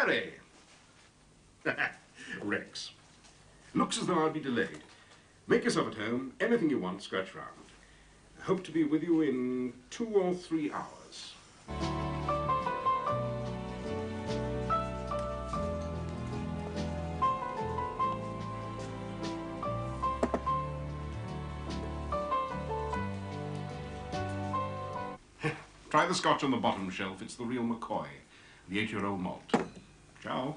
Harry! Rex. Looks as though I'll be delayed. Make yourself at home. Anything you want, scratch round. I hope to be with you in 2 or 3 hours. Try the scotch on the bottom shelf. It's the real McCoy, the 8-year-old malt. Ciao.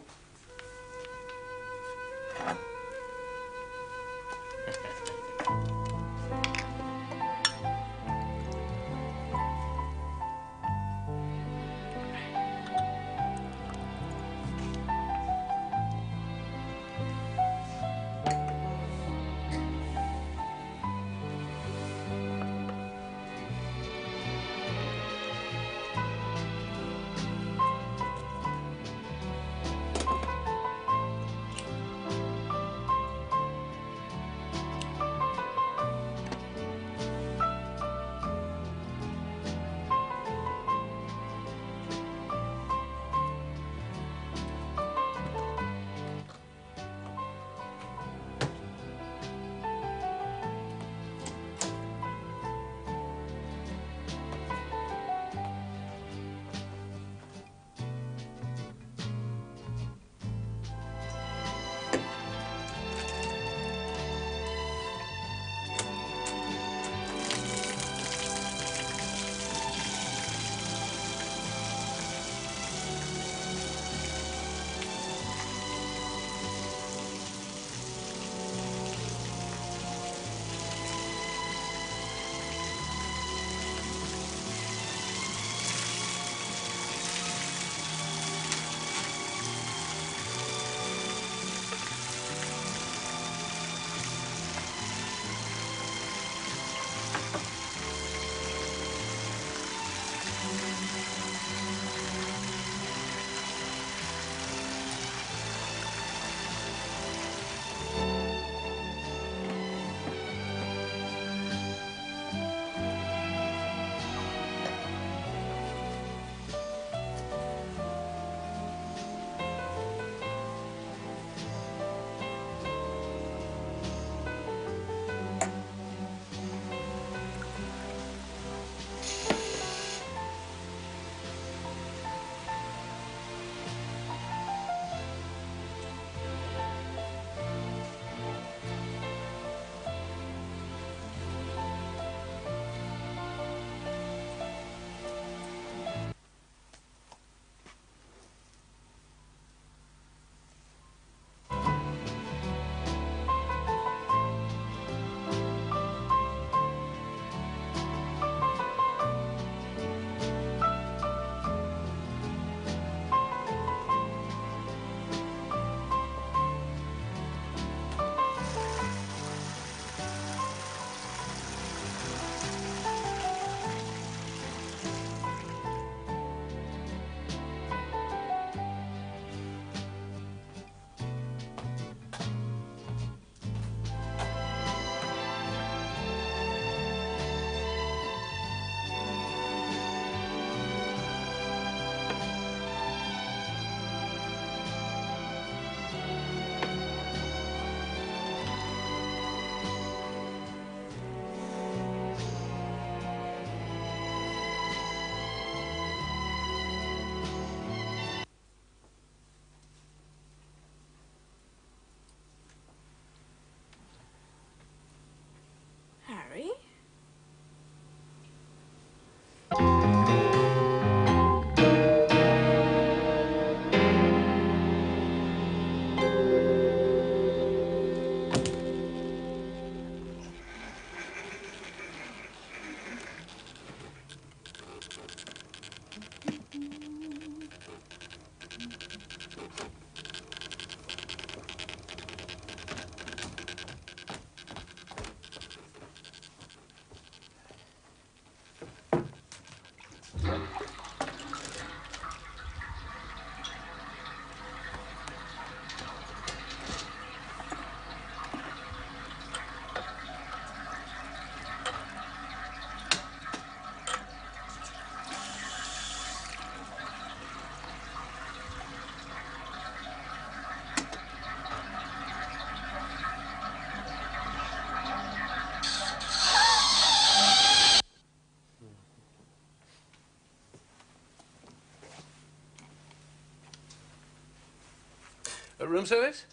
room service?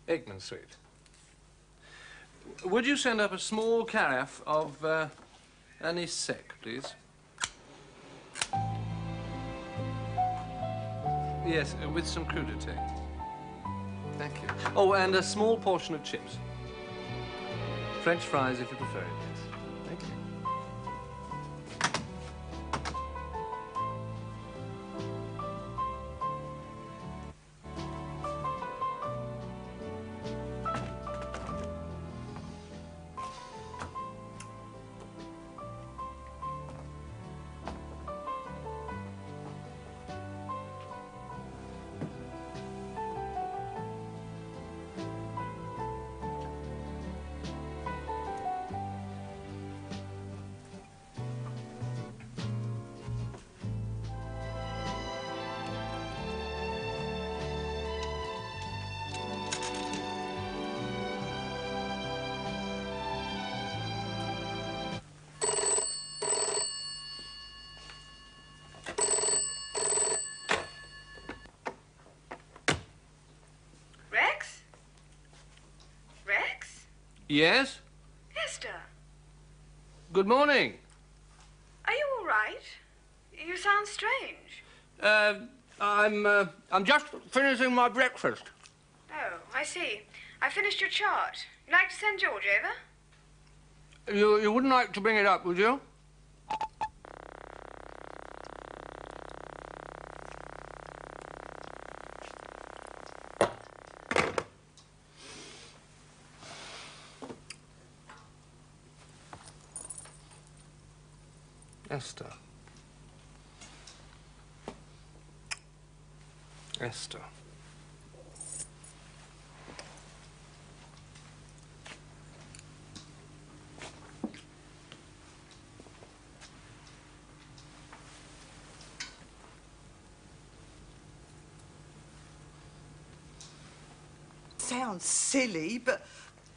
Aikman Suite. Would you send up a small carafe of anise sec, please? Yes, with some crudité. Thank you. Oh, and a small portion of chips. French fries, if you prefer it, yes. Thank you. Yes? Esther. Good morning. Are you all right? You sound strange. I'm just finishing my breakfast. Oh, I see. I finished your chart. You'd like to send George over? You wouldn't like to bring it up, would you? Esther. Esther. Sounds silly, but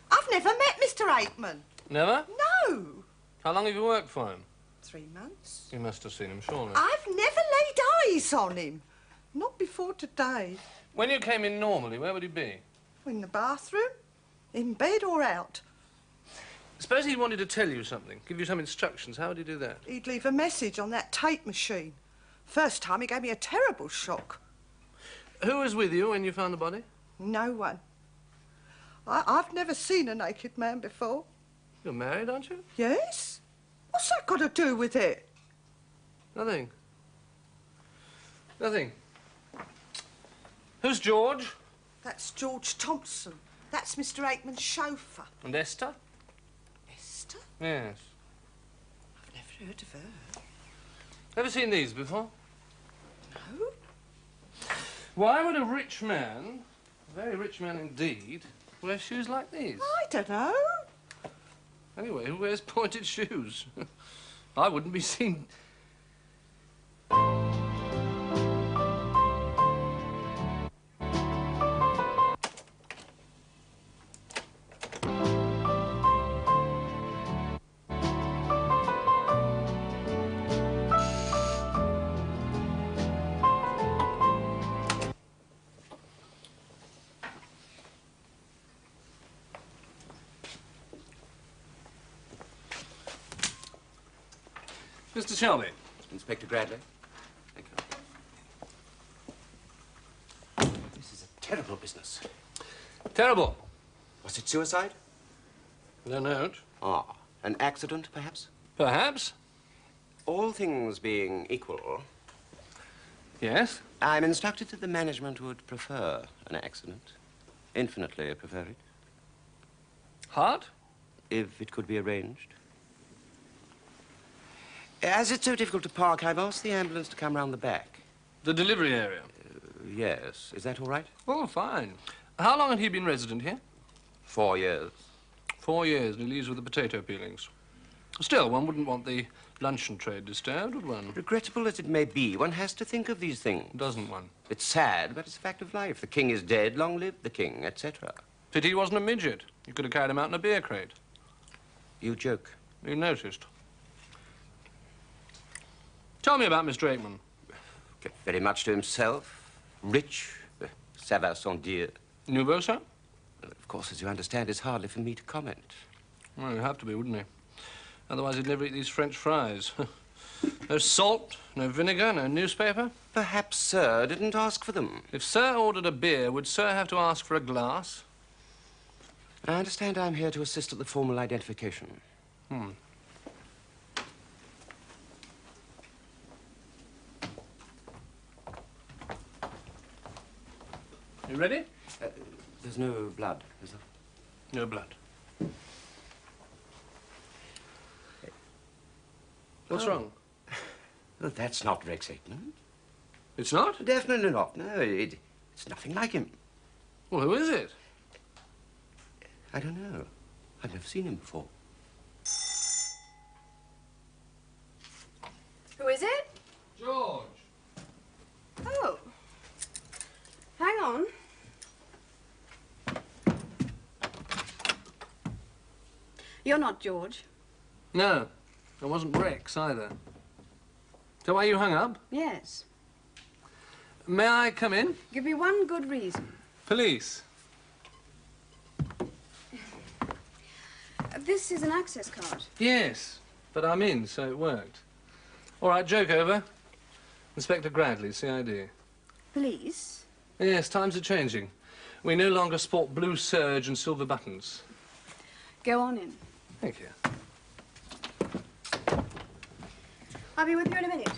I've never met Mr. Aikman. Never? No. How long have you worked for him? 3 months. You must have seen him, surely. I've never laid eyes on him. Not before today. When you came in normally, where would he be? In the bathroom, in bed or out. Suppose he wanted to tell you something, give you some instructions. How would he do that? He'd leave a message on that tape machine. First time he gave me a terrible shock. Who was with you when you found the body? No one. I've never seen a naked man before. You're married, aren't you? Yes? What's that got to do with it? Nothing. Nothing. Who's George? That's George Thompson. That's Mr. Aikman's chauffeur. And Esther? Esther? Yes. I've never heard of her. Ever seen these before? No. Why would a rich man, a very rich man indeed, wear shoes like these? I don't know. Anyway, who wears pointed shoes? I wouldn't be seen... Mr. Shelby. Inspector Bradley. Thank you. This is a terrible business. Terrible. Was it suicide? No note. Ah, an accident, perhaps? Perhaps. All things being equal, Yes. I'm instructed that the management would prefer an accident. Infinitely prefer it. Heart? If it could be arranged. As it's so difficult to park, I've asked the ambulance to come round the back. The delivery area? Yes. Is that all right? Oh, fine. How long had he been resident here? 4 years. 4 years, and he leaves with the potato peelings. Still, one wouldn't want the luncheon trade disturbed, would one? Regrettable as it may be, one has to think of these things. Doesn't one? It's sad, but it's a fact of life. The king is dead, long live the king, etc. Pity he wasn't a midget. You could have carried him out in a beer crate. You joke. You noticed. Tell me about Mr. Aikman. Kept very much to himself. Rich. Ça va sans dire. Nouveau, sir? Of course, as you understand, it's hardly for me to comment. Well, it'd have to be, wouldn't he? Otherwise, he'd never eat these French fries. No salt, no vinegar, no newspaper. Perhaps Sir didn't ask for them. If Sir ordered a beer, would Sir have to ask for a glass? I understand I'm here to assist at the formal identification. Hmm. You ready? There's no blood, is there? No blood. What's wrong? Well, that's not Rex Aikman. It's not? Definitely not. No, it's nothing like him. Well, who is it? I don't know. I've never seen him before. Who is it? George. Oh. Hang on. You're not George. No, I wasn't Rex either. So why you hung up? Yes. May I come in? Give me one good reason. Police. This is an access card. Yes, but I'm in, so it worked. All right, joke over. Inspector Gradley, CID. Police? Yes, times are changing. We no longer sport blue serge and silver buttons. Go on in. Thank you. I'll be with you in a minute.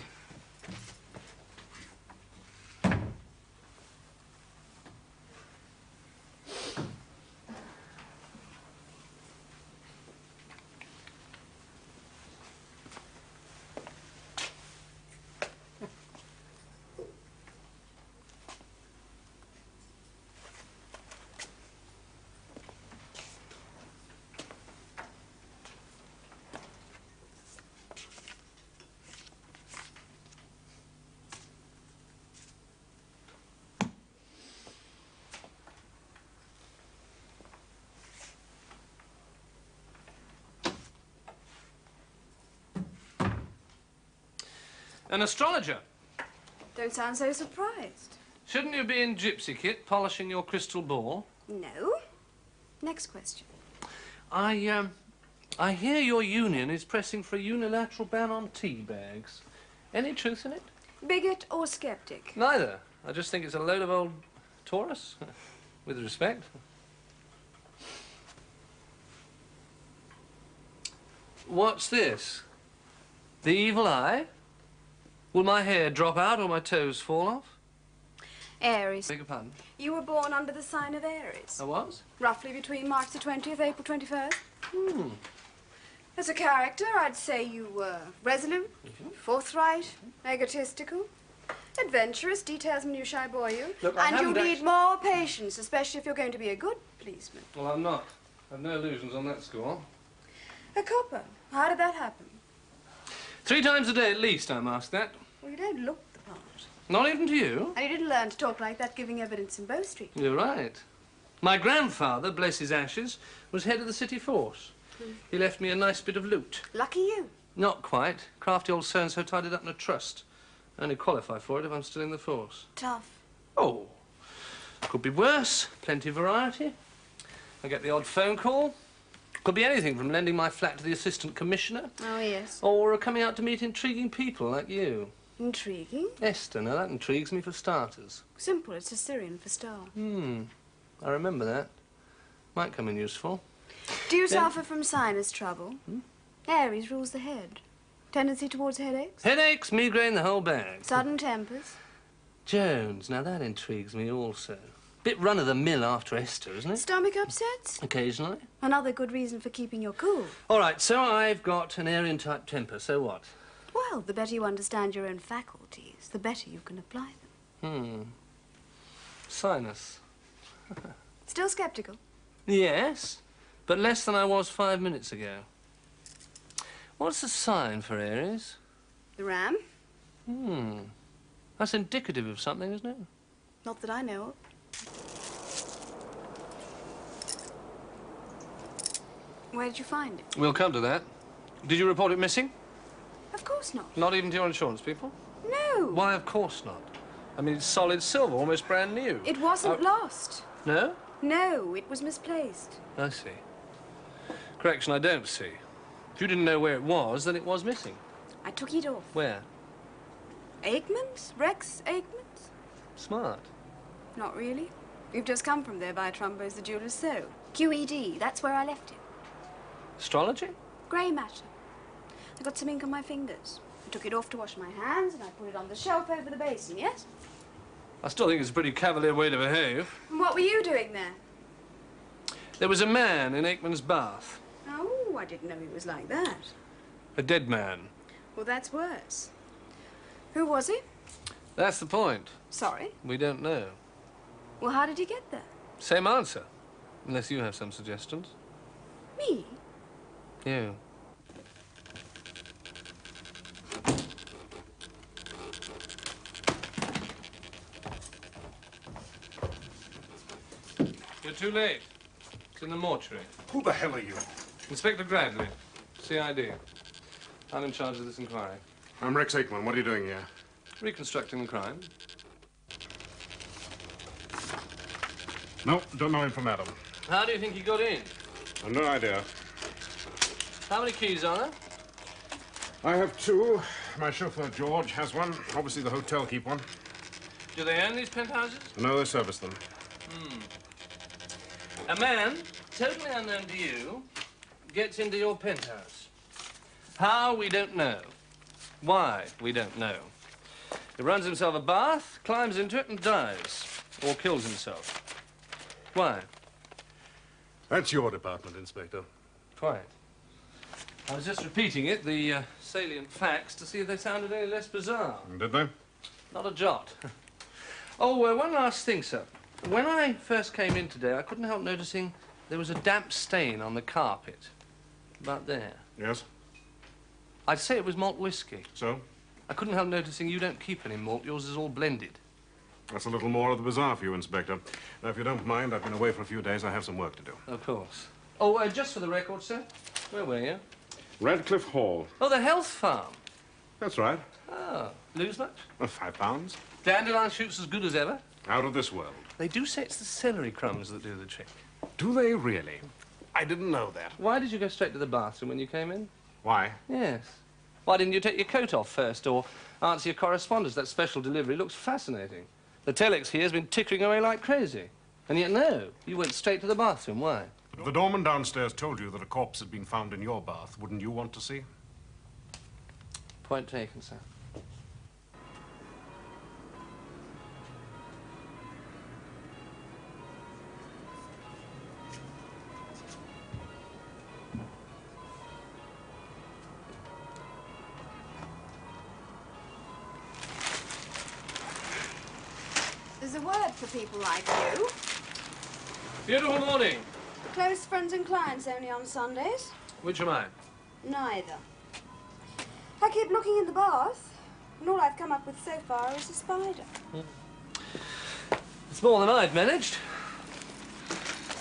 An astrologer. Don't sound so surprised. Shouldn't you be in gypsy kit, polishing your crystal ball? No. Next question. I hear your union is pressing for a unilateral ban on tea bags. Any truth in it? Bigot or skeptic? Neither. I just think it's a load of old Taurus, with respect. What's this? The evil eye? Will my hair drop out or my toes fall off? Aries. Beg your pardon? You were born under the sign of Aries. I was? Roughly between March the 20th, April 21st. Hmm. As a character, I'd say you were resolute, forthright, egotistical, adventurous, details minutiae bore you. Look, I and you haven't need more patience, especially if you're going to be a good policeman. Well, I'm not. I've no illusions on that score. A copper. How did that happen? 3 times a day at least, I'm asked that. Well, you don't look the part. Not even to you? And you didn't learn to talk like that giving evidence in Bow Street. You're right. My grandfather, bless his ashes, was head of the city force. He left me a nice bit of loot. Lucky you. Not quite. Crafty old so-and-so tied it up in a trust. I only qualify for it if I'm still in the force. Tough. Oh, could be worse. Plenty of variety. I get the odd phone call. Could be anything from lending my flat to the assistant commissioner. Oh, yes. Or coming out to meet intriguing people like you. Intriguing. Esther, now that intrigues me for starters. Simple. It's a Syrian for star. I remember that. Might come in useful. Do you Then- suffer from sinus trouble? Aries rules the head. Tendency towards headaches? Headaches, migraine, the whole bag. Sudden tempers? Jones, now that intrigues me also. Bit run-of-the-mill after Esther, isn't it? Stomach upsets? Occasionally. Another good reason for keeping your cool. All right, so I've got an Aryan-type temper, so what? Well, the better you understand your own faculties, the better you can apply them. Sinus. Still skeptical? Yes, but less than I was 5 minutes ago. What's the sign for Aries? The ram? That's indicative of something, isn't it? Not that I know of. Where did you find it? We'll come to that. Did you report it missing? Of course not. Not even to your insurance people? No. Why, of course not. I mean, it's solid silver, almost brand new. It wasn't lost. No? No, it was misplaced. I see. Correction, I don't see. If you didn't know where it was, then it was missing. I took it off. Where? Aikman's? Rex Aikman's? Smart. Not really. You've just come from there via Trumbo's the Jeweller's So. QED, that's where I left it. Astrology? Grey matter. I got some ink on my fingers. I took it off to wash my hands and I put it on the shelf over the basin, yes? I still think it's a pretty cavalier way to behave. And what were you doing there? There was a man in Aikman's bath. Oh, I didn't know he was like that. A dead man. Well, that's worse. Who was he? That's the point. Sorry. We don't know. Well, how did he get there? Same answer. Unless you have some suggestions. Me? You. You're too late. It's in the mortuary. Who the hell are you? Inspector Bradley, CID. I'm in charge of this inquiry. I'm Rex Aikman. What are you doing here? Reconstructing the crime. No, don't know him from Adam. How do you think he got in? I've no idea. How many keys are there? I have two. My chauffeur, George, has one. Obviously, the hotel keep one. Do they own these penthouses? No, they service them. A man, totally unknown to you, gets into your penthouse. How, we don't know. Why, we don't know. He runs himself a bath, climbs into it and dies. Or kills himself. Why? That's your department, Inspector. Quite. I was just repeating it, the salient facts, to see if they sounded any less bizarre. Did they? Not a jot. Oh, one last thing, sir. When I first came in today, I couldn't help noticing there was a damp stain on the carpet. About there. Yes. I'd say it was malt whiskey. So? I couldn't help noticing you don't keep any malt. Yours is all blended. That's a little more of the bazaar for you, Inspector. Now, if you don't mind, I've been away for a few days. I have some work to do. Of course. Oh, just for the record, sir. Where were you? Radcliffe Hall. Oh, the health farm. That's right. Oh, lose much? £5. Dandelion shoots as good as ever. Out of this world. They do say it's the celery crumbs that do the trick. Do they really? I didn't know that. Why did you go straight to the bathroom when you came in? Why? Yes. Why didn't you take your coat off first or answer your correspondence? That special delivery looks fascinating. The telex here has been tickering away like crazy. And yet, no, you went straight to the bathroom. Why? If the doorman downstairs told you that a corpse had been found in your bath, wouldn't you want to see? Point taken, sir. There's a word for people like you. Beautiful morning. Close friends and clients only on Sundays. Which am I? Neither. I keep looking in the bath, and all I've come up with so far is a spider. It's more than I've managed.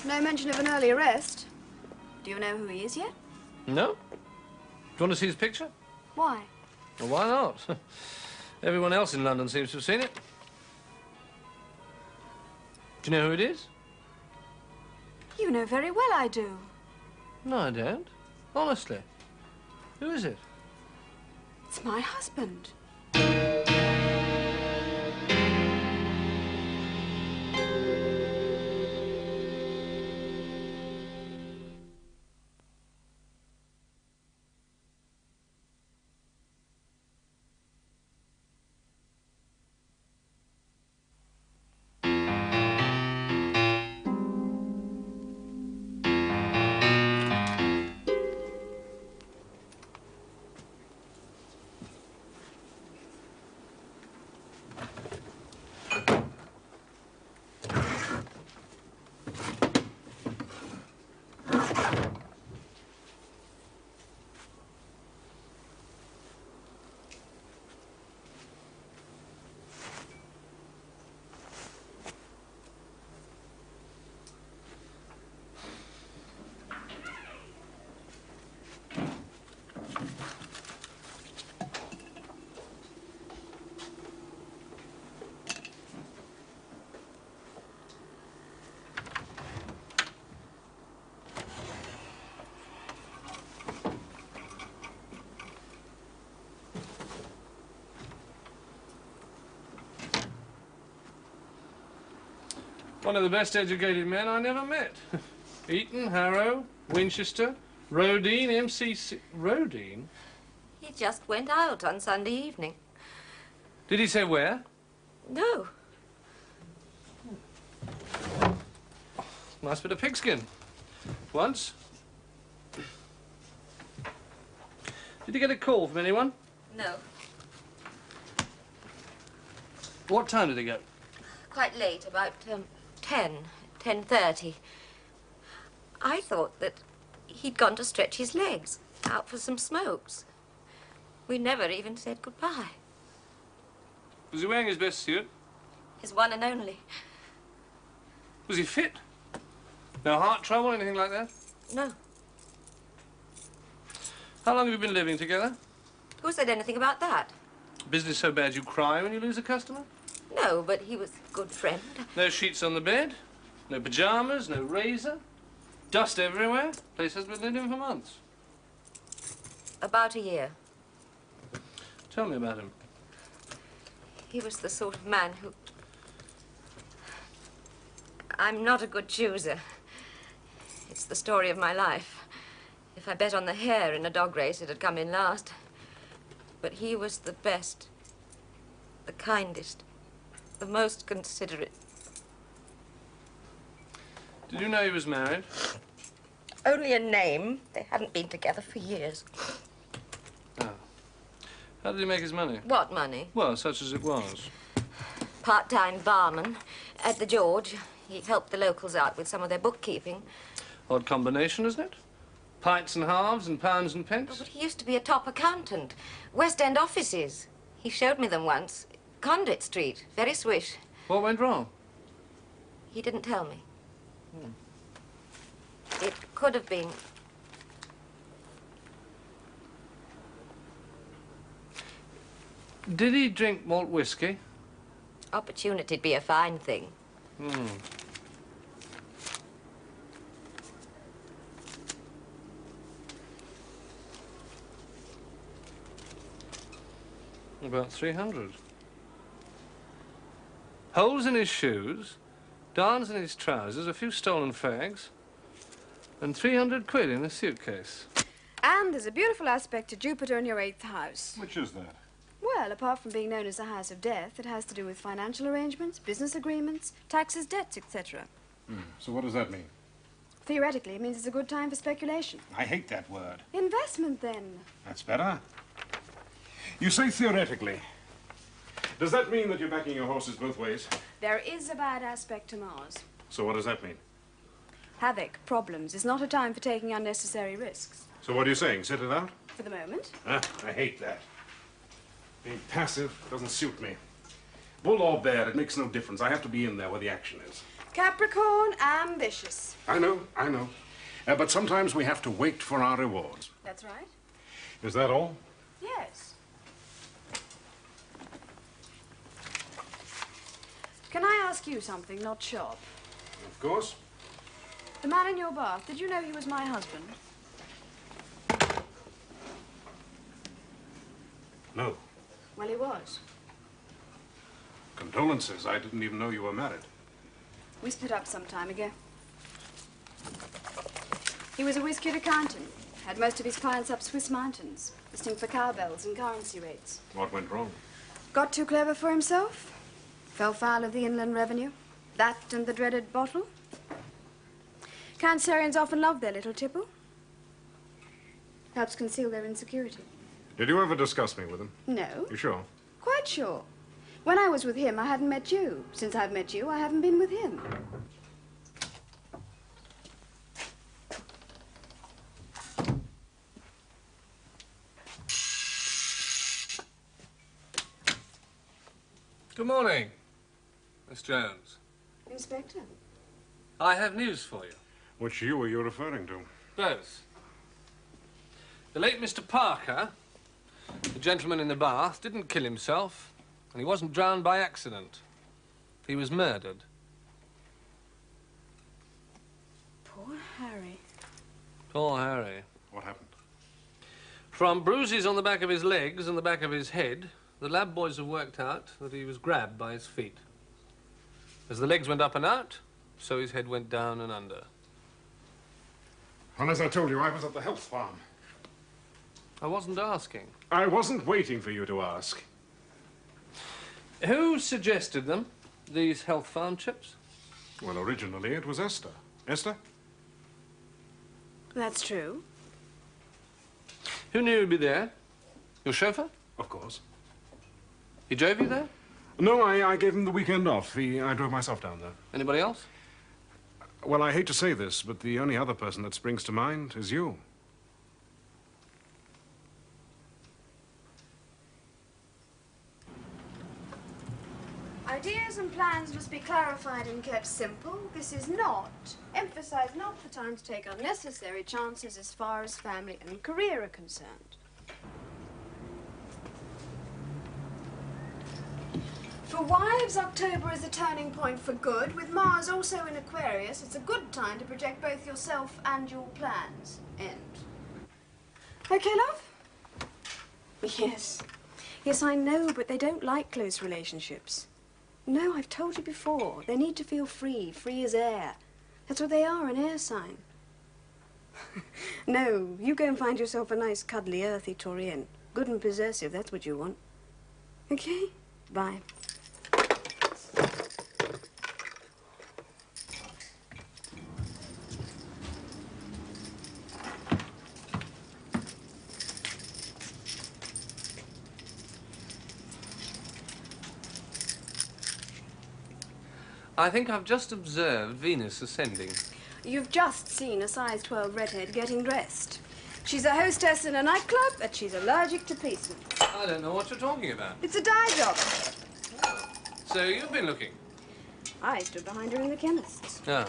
No mention of an early arrest. Do you know who he is yet? No? Do you want to see his picture? Why? Well, why not? Everyone else in London seems to have seen it. Do you know who it is? You know very well I do. No, I don't. Honestly. Who is it? It's my husband. One of the best educated men I never met. Eton, Harrow, Winchester, Rodine, MCC... Rodine? He just went out on Sunday evening. Did he say where? No. Nice bit of pigskin. Once. Did you get a call from anyone? No. What time did he go? Quite late, about 10:30. I thought that he'd gone to stretch his legs, out for some smokes. We never even said goodbye. Was he wearing his best suit? His one and only. Was he fit? No heart trouble, anything like that? No. How long have you been living together? Who said anything about that? Business so bad you cry when you lose a customer? No, but he was a good friend. No sheets on the bed? No pajamas? No razor? Dust everywhere? Place has been living for months. About a year. Tell me about him. He was the sort of man who... I'm not a good chooser. It's the story of my life. If I bet on the hare in a dog race, it'd come in last. But he was the best, the kindest, the most considerate. Did you know he was married? Only a name. They hadn't been together for years. Oh. How did he make his money? What money? Well, such as it was. Part-time barman at the George. He helped the locals out with some of their bookkeeping. Odd combination, isn't it? Pints and halves and pounds and Oh, pence. but he used to be a top accountant. West End offices. He showed me them once. Conduit Street. Very swish. What went wrong? He didn't tell me. It could have been. Did he drink malt whiskey? Opportunity'd be a fine thing. About 300. Holes in his shoes, darns in his trousers, a few stolen fags, and 300 quid in a suitcase. And there's a beautiful aspect to Jupiter in your 8th house. Which is that? Well, apart from being known as the house of death, it has to do with financial arrangements, business agreements, taxes, debts, etc. So what does that mean? Theoretically, it means it's a good time for speculation. I hate that word. Investment, then. That's better. You say theoretically. Does that mean that you're backing your horses both ways? There is a bad aspect to Mars. So what does that mean? Havoc, problems, is not a time for taking unnecessary risks. So what are you saying? Sit it out? For the moment. Ah, I hate that. Being passive doesn't suit me. Bull or bear, it makes no difference. I have to be in there where the action is. Capricorn, ambitious. I know. But sometimes we have to wait for our rewards. That's right. Is that all? Yes. Can I ask you something, not shop? Of course. The man in your bath, did you know he was my husband? No. Well, he was. Condolences. I didn't even know you were married. We split up some time ago. He was a whiz-kid accountant. Had most of his clients up Swiss mountains, listening for cowbells and currency rates. What went wrong? Got too clever for himself. Fell foul of the Inland Revenue. That and the dreaded bottle. Cancerians often love their little tipple. Helps conceal their insecurity. Did you ever discuss me with him? No. You sure? Quite sure. When I was with him, I hadn't met you. Since I've met you, I haven't been with him. Good morning, Miss Jones. Inspector? I have news for you. Which you are you referring to? Both. The late Mr. Parker, the gentleman in the bath, didn't kill himself, and he wasn't drowned by accident. He was murdered. Poor Harry. Poor Harry. What happened? From bruises on the back of his legs and the back of his head, the lab boys have worked out that he was grabbed by his feet. As the legs went up and out, So his head went down and under. Well, as I told you, I was at the health farm. I wasn't asking. I wasn't waiting for you to ask. Who suggested them, these health farm chips? Well, originally it was Esther. Esther? That's true. Who knew he'd be there? Your chauffeur? Of course. He drove you there? No, I gave him the weekend off. I drove myself down there. Anybody else? Well, I hate to say this, but the only other person that springs to mind is you. Ideas and plans must be clarified and kept simple. This is not, emphasize not the time to take unnecessary chances as far as family and career are concerned. For wives, October is a turning point for good. With Mars also in Aquarius, it's a good time to project both yourself and your plans. End. Okay, love? Yes. Yes, I know, but they don't like close relationships. No, I've told you before. They need to feel free, free as air. That's what they are, an air sign. No, you go and find yourself a nice, cuddly, earthy Taurian. Good and possessive, that's what you want. Okay? Bye. I think I've just observed Venus ascending. You've just seen a size 12 redhead getting dressed. She's a hostess in a nightclub, but she's allergic to policemen. I don't know what you're talking about. It's a dye job. So you've been looking? I stood behind her in the chemist's. Oh.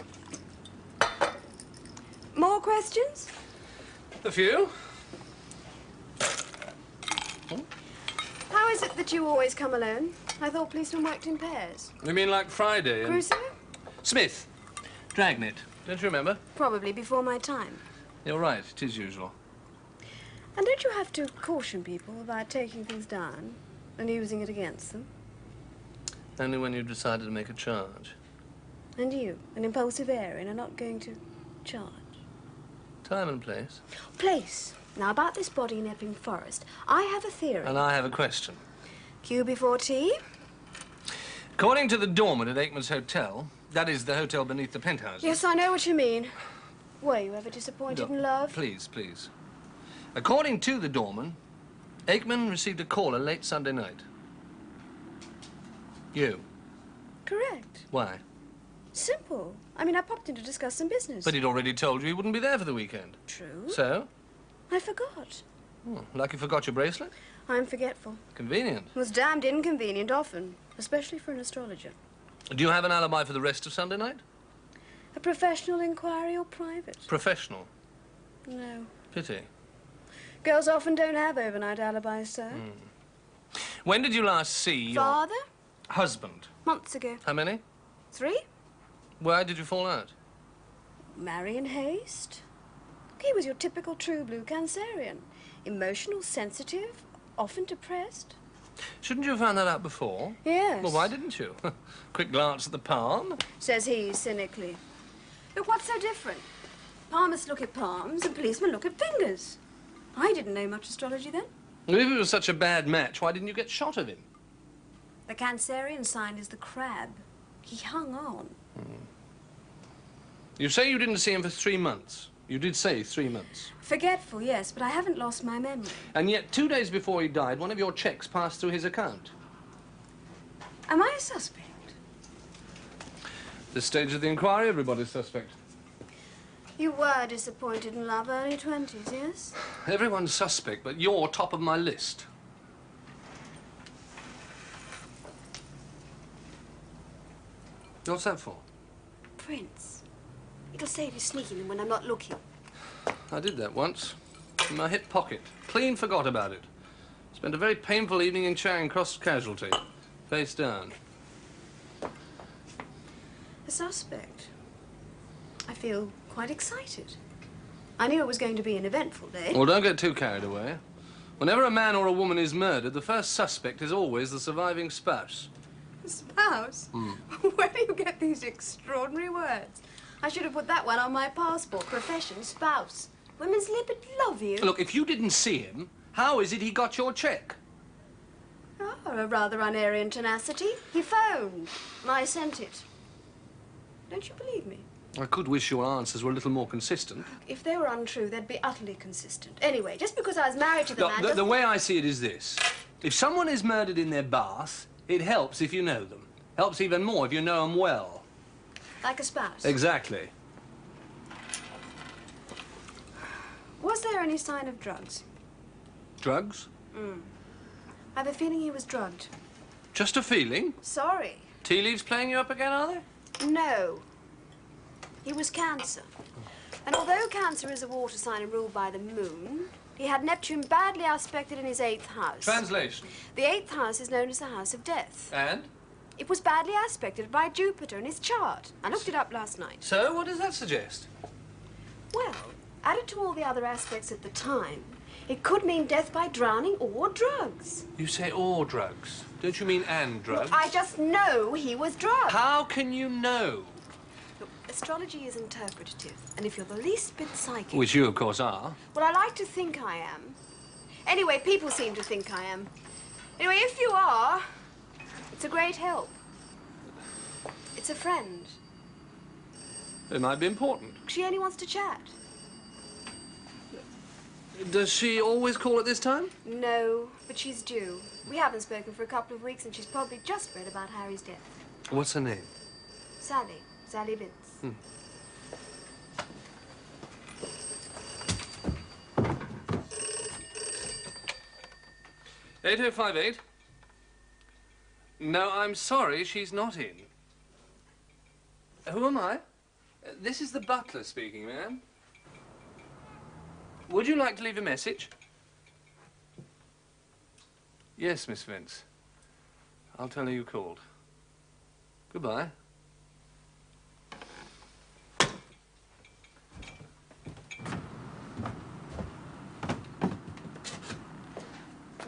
More questions? A few. How is it that you always come alone? I thought policemen worked in pairs. You mean like Friday and... Crusoe? Smith. Dragnet. Don't you remember? Probably before my time. You're right. It is usual. And don't you have to caution people about taking things down and using it against them? Only when you've decided to make a charge. And you, an impulsive Aryan, are not going to charge? Time and place. Place. Now, about this body in Epping Forest, I have a theory. And I have a question. Cue before tea? According to the doorman at Aikman's Hotel, that is the hotel beneath the penthouses... Yes, I know what you mean. Were you ever disappointed in love? Please, please. According to the doorman, Aikman received a caller late Sunday night. You. Correct. Why? Simple. I mean, I popped in to discuss some business. But he'd already told you he wouldn't be there for the weekend. True. So? I forgot. Oh, like you forgot your bracelet? I'm forgetful. Convenient. It was damned inconvenient often, especially for an astrologer. Do you have an alibi for the rest of Sunday night? A professional inquiry or private? Professional. No. Pity. Girls often don't have overnight alibis, sir. When did you last see your... Father? husband? Months ago. How many? 3? Why did you fall out? Marry in haste. He was your typical true blue Cancerian. Emotional, sensitive, often depressed. Shouldn't you have found that out before? Yes. Well, why didn't you? Quick glance at the palm. Says he cynically. Look, what's so different? Palmists look at palms and policemen look at fingers. I didn't know much astrology then. Well, if it was such a bad match, why didn't you get shot of him? The Cancerian sign is the crab. He hung on. You say you didn't see him for 3 months. You did say 3 months. Forgetful, yes, but I haven't lost my memory. And yet, 2 days before he died, one of your checks passed through his account. Am I a suspect? This stage of the inquiry, everybody's suspect. You were disappointed in love, early 20s, yes? Everyone's suspect, but you're top of my list. What's that for? Prints. It'll save you sneaking them when I'm not looking. I did that once. In my hip pocket. Clean forgot about it. Spent a very painful evening in Charing Cross casualty. Face down. A suspect. I feel quite excited. I knew it was going to be an eventful day. Well, don't get too carried away. Whenever a man or a woman is murdered, the first suspect is always the surviving spouse. Spouse? Where do you get these extraordinary words? I should have put that one on my passport. Profession, spouse. Women's lib love you. Look, if you didn't see him, how is it he got your cheque? Oh, a rather unerring tenacity. He phoned. I sent it. Don't you believe me? I could wish your answers were a little more consistent. If they were untrue, they'd be utterly consistent. Anyway, just because I was married to the man... The way I see it is this. If someone is murdered in their bath, it helps if you know them. Helps even more if you know them well. Like a spouse? Exactly. Was there any sign of drugs? Drugs? I have a feeling he was drugged. Just a feeling? Sorry. Tea leaves playing you up again, are they? No. He was Cancer. And although Cancer is a water sign and ruled by the moon, he had Neptune badly aspected in his 8th house. Translation. The 8th house is known as the house of death. And? It was badly aspected by Jupiter in his chart. I looked it up last night. So, what does that suggest? Well, added to all the other aspects at the time, it could mean death by drowning or drugs. You say or drugs. Don't you mean and drugs? I just know he was drugged. How can you know? Look, astrology is interpretative, and if you're the least bit psychic... Which you, of course, are. Well, I like to think I am. Anyway, people seem to think I am. Anyway, if you are, it's a great help. It's a friend. It might be important. She only wants to chat. Does she always call at this time? No, but she's due. We haven't spoken for a couple of weeks, and she's probably just read about Harry's death. What's her name? Sally. Sally Vince. 8058. No, I'm sorry, she's not in. Who am I? This is the butler speaking, ma'am. Would you like to leave a message? Yes, Miss Vince. I'll tell her you called. Goodbye.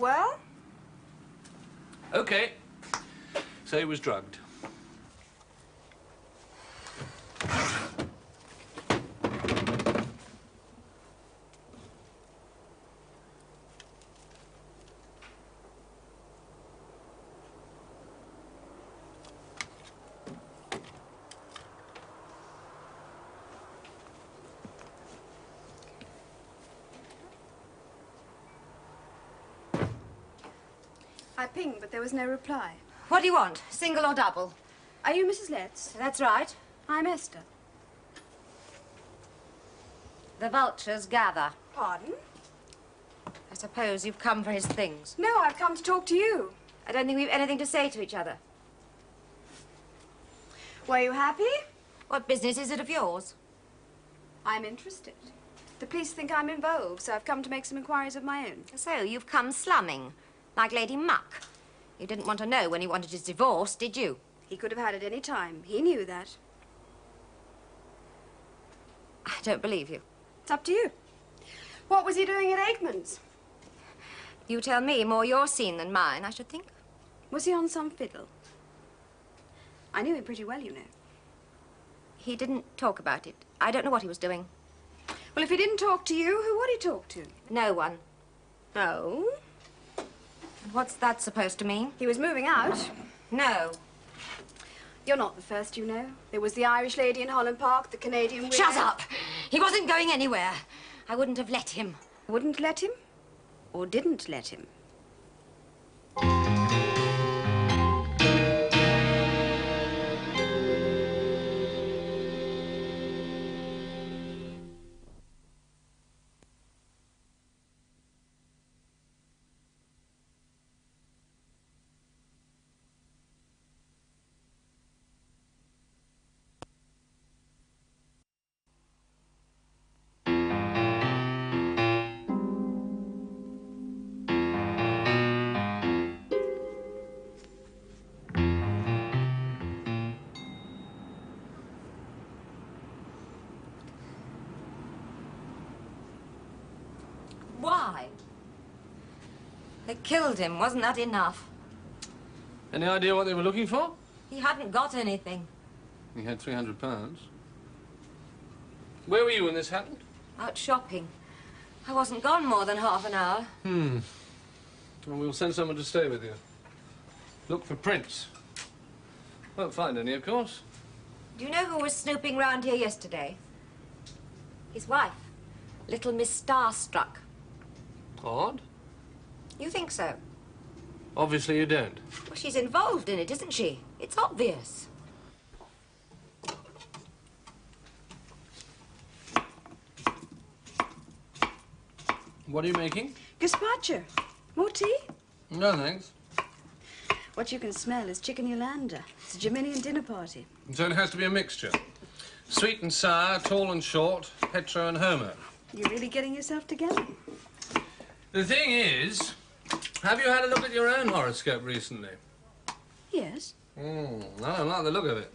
Well? Okay. So he was drugged. I pinged, but there was no reply. What do you want? Single or double? Are you Mrs. Letts? That's right. I'm Esther. The vultures gather. Pardon? I suppose you've come for his things. No, I've come to talk to you. I don't think we've anything to say to each other. Were you happy? What business is it of yours? I'm interested. The police think I'm in vogue, so I've come to make some inquiries of my own. So you've come slumming, like Lady Muck. You didn't want to know when he wanted his divorce, did you? He could have had it any time. He knew that. I don't believe you. It's up to you. What was he doing at Aikman's? You tell me, more your scene than mine, I should think. Was he on some fiddle? I knew him pretty well, you know. He didn't talk about it. I don't know what he was doing. Well, if he didn't talk to you, who would he talk to? No one. Oh? What's that supposed to mean? He was moving out. No. You're not the first, you know. There was the Irish lady in Holland Park, the Canadian widow. Shut up! He wasn't going anywhere. I wouldn't have let him. Wouldn't let him? Or didn't let him? Why? They killed him. Wasn't that enough? Any idea what they were looking for? He hadn't got anything. He had £300. Where were you when this happened? Out shopping. I wasn't gone more than half an hour. Well, we'll send someone to stay with you. Look for prints. Won't find any, of course. Do you know who was snooping round here yesterday? His wife, little Miss Starstruck. Odd. You think so? Obviously you don't. Well, she's involved in it, isn't she? It's obvious. What are you making? Gazpacho. More tea? No, thanks. What you can smell is chicken Yolanda. It's a Geminian dinner party. So it has to be a mixture. Sweet and sour, tall and short, hetero and homo. You're really getting yourself together. The thing is, have you had a look at your own horoscope recently? Yes. I don't like the look of it.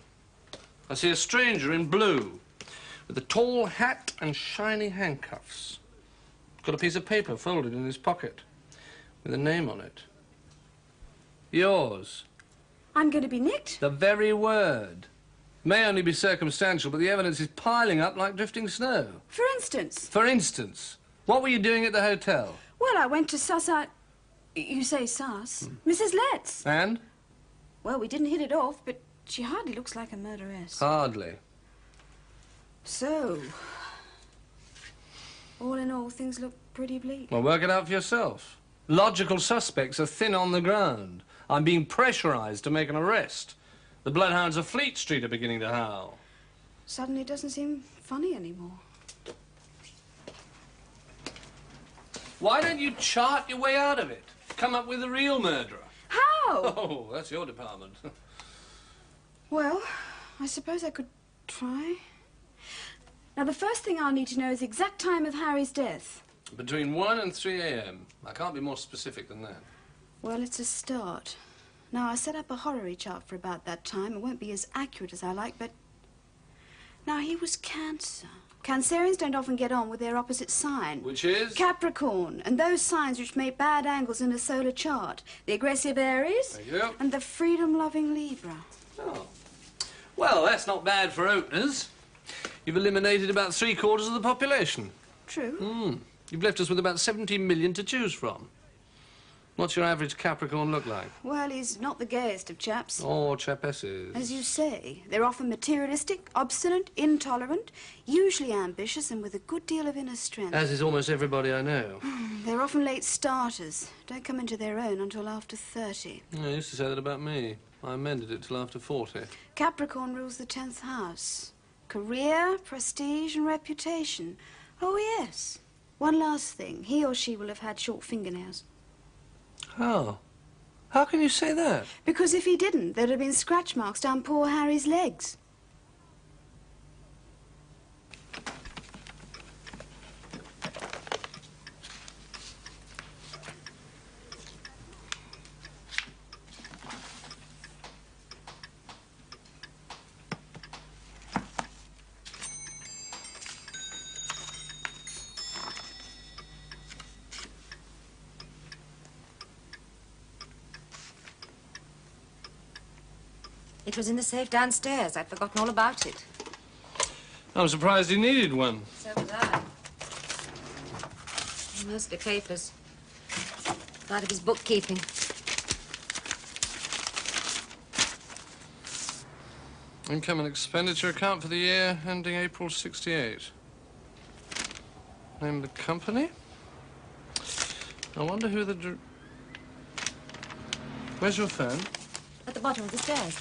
I see a stranger in blue with a tall hat and shiny handcuffs. Got a piece of paper folded in his pocket with a name on it. Yours. I'm going to be nicked. The very word. May only be circumstantial, but the evidence is piling up like drifting snow. For instance? For instance, what were you doing at the hotel? Well, I went to suss out... You say suss? Mrs. Letts. And? Well, we didn't hit it off, but she hardly looks like a murderess. Hardly. So... all in all, things look pretty bleak. Well, work it out for yourself. Logical suspects are thin on the ground. I'm being pressurized to make an arrest. The bloodhounds of Fleet Street are beginning to howl. Suddenly it doesn't seem funny anymore. Why don't you chart your way out of it? Come up with a real murderer. How? Oh, that's your department. Well, I suppose I could try. Now, the first thing I'll need to know is the exact time of Harry's death. Between 1 and 3 a.m. I can't be more specific than that. Well, it's a start. Now, I set up a horary chart for about that time. It won't be as accurate as I like, but... Now, he was Cancer. Cancerians don't often get on with their opposite sign. Which is? Capricorn, and those signs which make bad angles in a solar chart. The aggressive Aries. Thank you. And the freedom-loving Libra. Oh. Well, that's not bad for openers. You've eliminated about 3/4 of the population. True. You've left us with about 70 million to choose from. What's your average Capricorn look like? Well, he's not the gayest of chaps. Or chapesses. As you say, they're often materialistic, obstinate, intolerant, usually ambitious, and with a good deal of inner strength. As is almost everybody I know. They're often late starters. Don't come into their own until after 30. I used to say that about me. I amended it till after 40. Capricorn rules the 10th house. Career, prestige, and reputation. Oh, yes. One last thing. He or she will have had short fingernails. How? How can you say that? Because if he didn't, there'd have been scratch marks down poor Harry's legs. It was in the safe downstairs. I'd forgotten all about it. I'm surprised he needed one. So was I. Mostly papers. Part of his bookkeeping. Income and expenditure account for the year ending April 68. Name of the company? I wonder who the... Where's your phone? At the bottom of the stairs.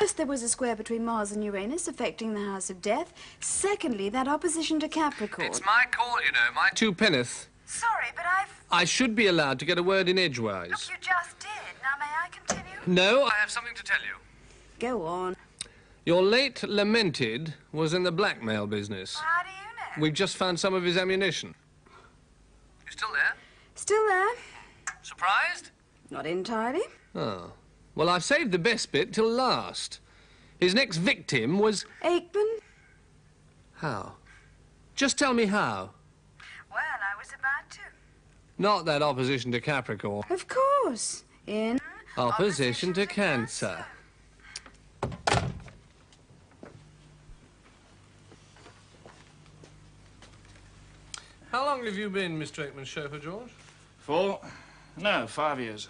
First, there was a square between Mars and Uranus affecting the house of death. Secondly, that opposition to Capricorn. It's my call, you know, my two penneth. Sorry, but I should be allowed to get a word in edgewise. Look, you just did. Now, may I continue? No, I have something to tell you. Go on. Your late lamented was in the blackmail business. How do you know? We've just found some of his ammunition. You still there? Still there. Surprised? Not entirely. Oh. Well, I've saved the best bit till last. His next victim was... Aikman? How? Just tell me how. Well, I was about to. Not that opposition to Capricorn. Of course. In... Opposition to Cancer. How long have you been Mr. Aikman's chauffeur, George? 5 years.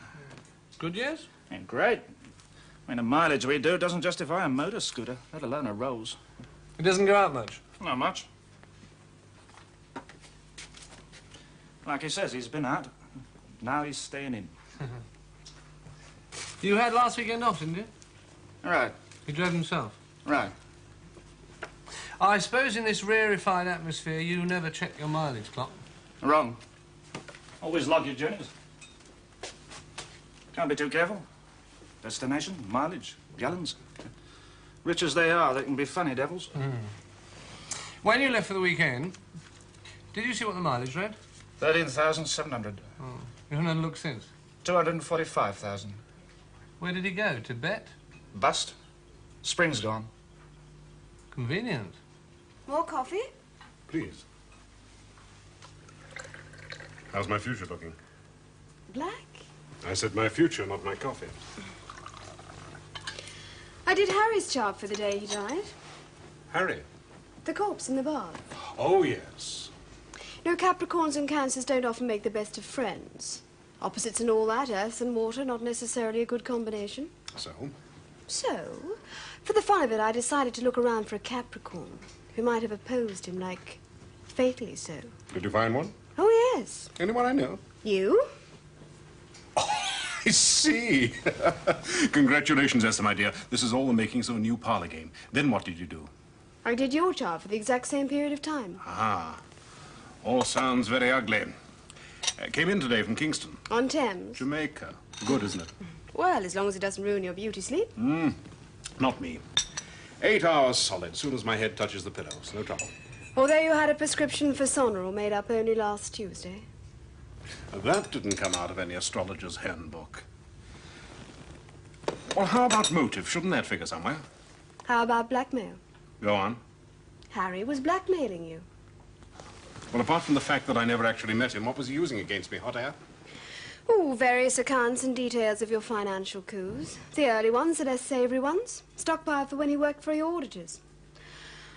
Good years? Ain't great. I mean, the mileage we do doesn't justify a motor scooter, let alone a Rolls. It doesn't go out much. Not much. Like he says, he's been out. Now he's staying in. You had last weekend off, didn't you? Right, He drove himself. right. I suppose in this rarefied atmosphere you never check your mileage clock. Wrong. Always log your journeys. Can't be too careful. Destination, mileage, gallons. Rich as they are, they can be funny devils. When you left for the weekend, did you see what the mileage read? 13,700. Oh. You haven't had a look since? 245,000. Where did he go? Tibet? Bust. Spring's gone. Convenient. More coffee? Please. How's my future looking? Black? I said my future, not my coffee. I did Harry's chart for the day he died. Harry? The corpse in the bath. Oh, yes. No, Capricorns and Cancers don't often make the best of friends. Opposites and all that, earth and water, not necessarily a good combination. So? So, for the fun of it, I decided to look around for a Capricorn who might have opposed him, like, fatally so. Did you find one? Oh, yes. Anyone I know? You? I see. Congratulations, Esther, my dear. This is all the makings of a new parlor game. Then what did you do? I did your chart for the exact same period of time. Ah. All sounds very ugly. Came in today from Kingston. On Thames. Jamaica. Good, isn't it? Well, as long as it doesn't ruin your beauty sleep. Not me. 8 hours solid, soon as my head touches the pillows. No trouble. Although you had a prescription for Sonoril made up only last Tuesday. That didn't come out of any astrologer's handbook. Well, how about motive? Shouldn't that figure somewhere? How about blackmail? Go on. Harry was blackmailing you. Well, apart from the fact that I never actually met him, what was he using against me, hot air? Oh, various accounts and details of your financial coups. The early ones, the less savoury ones. Stockpiled for when he worked for your auditors.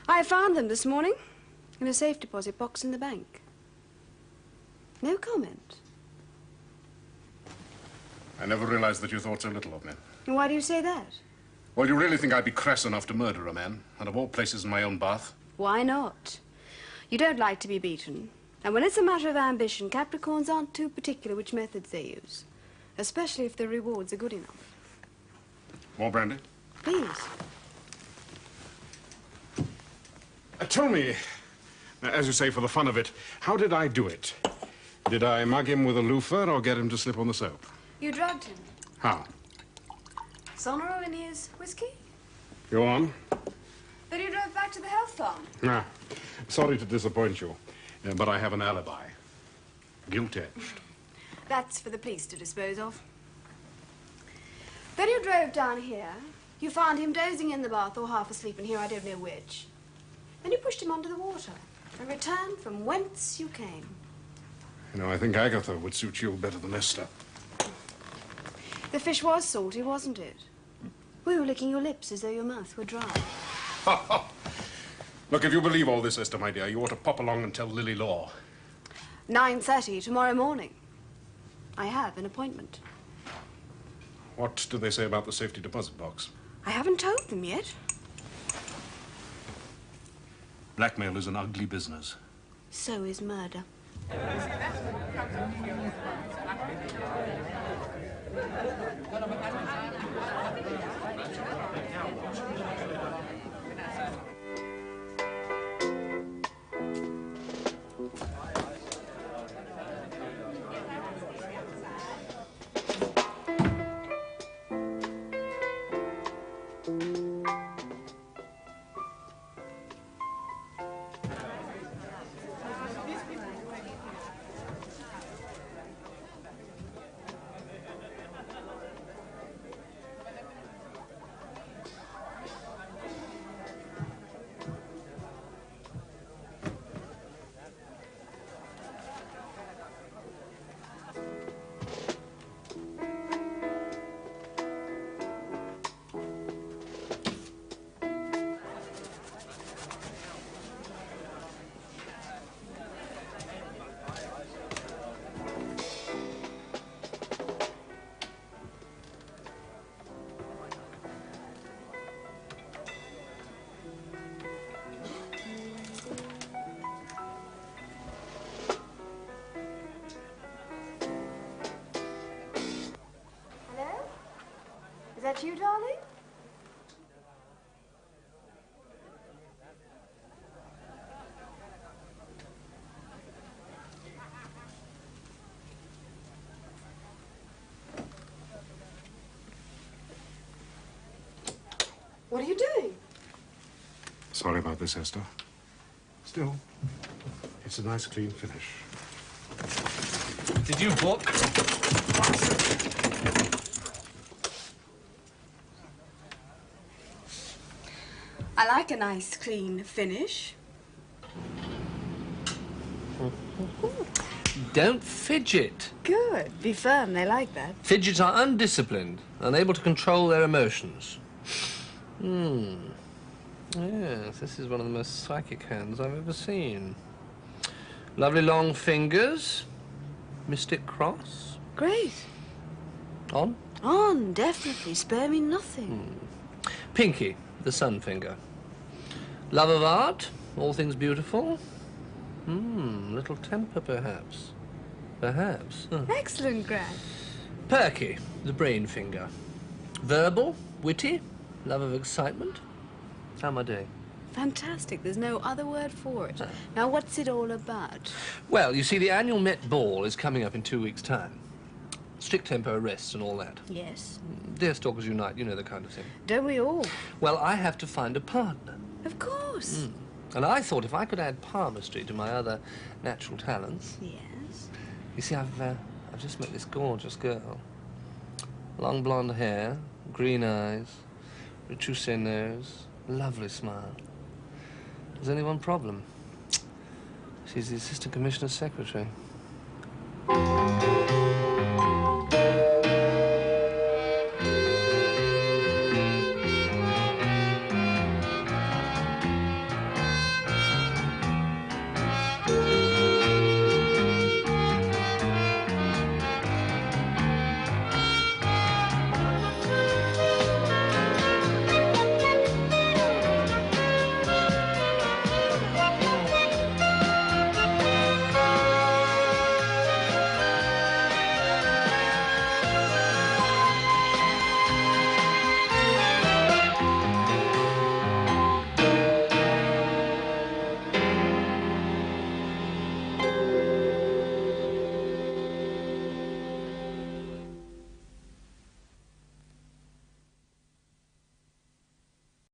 I found them this morning in a safe deposit box in the bank. No comment. I never realized that you thought so little of me. Why do you say that? Well, you really think I'd be crass enough to murder a man, and of all places in my own bath? Why not? You don't like to be beaten. And when it's a matter of ambition, Capricorns aren't too particular which methods they use. Especially if the rewards are good enough. More brandy? Please. Tell me, as you say, for the fun of it, how did I do it? Did I mug him with a loofah or get him to slip on the soap? You drugged him. How? Sonoril in his whiskey? Go on. Then you drove back to the health farm. Ah, sorry to disappoint you, but I have an alibi. Guilt-edged. That's for the police to dispose of. Then you drove down here. You found him dozing in the bath or half asleep in here, I don't know which. Then you pushed him under the water and returned from whence you came. You know, I think Agatha would suit you better than Esther. The fish was salty, wasn't it? Were you licking your lips as though your mouth were dry? Look, if you believe all this, Esther, my dear, you ought to pop along and tell Lily Law. 9:30 tomorrow morning. I have an appointment. What do they say about the safety deposit box? I haven't told them yet. Blackmail is an ugly business. So is murder. that you, darling? What are you doing? Sorry about this, Esther. Still, it's a nice, clean finish. Did you book? I like a nice, clean finish. Don't fidget. Good. Be firm. They like that. Fidgets are undisciplined, unable to control their emotions. Yes, this is one of the most psychic hands I've ever seen. Lovely long fingers. Mystic cross. Great. On. On, definitely. Spare me nothing. Pinky, the sun finger. Love of art, all things beautiful. Little temper, perhaps. Perhaps. Excellent, Grant. Perky, the brain finger. Verbal, witty, love of excitement. How am I doing? Fantastic. There's no other word for it. Now, what's it all about? Well, you see, the annual Met Ball is coming up in 2 weeks' time. Strict tempo arrests and all that. Yes. Dear Stalkers Unite, you know the kind of thing. Don't we all? Well, I have to find a partner. Of course. And I thought if I could add palmistry to my other natural talents... Yes. You see, I've just met this gorgeous girl. Long blonde hair, green eyes, retroussé nose, lovely smile. There's only one problem. She's the Assistant Commissioner's secretary.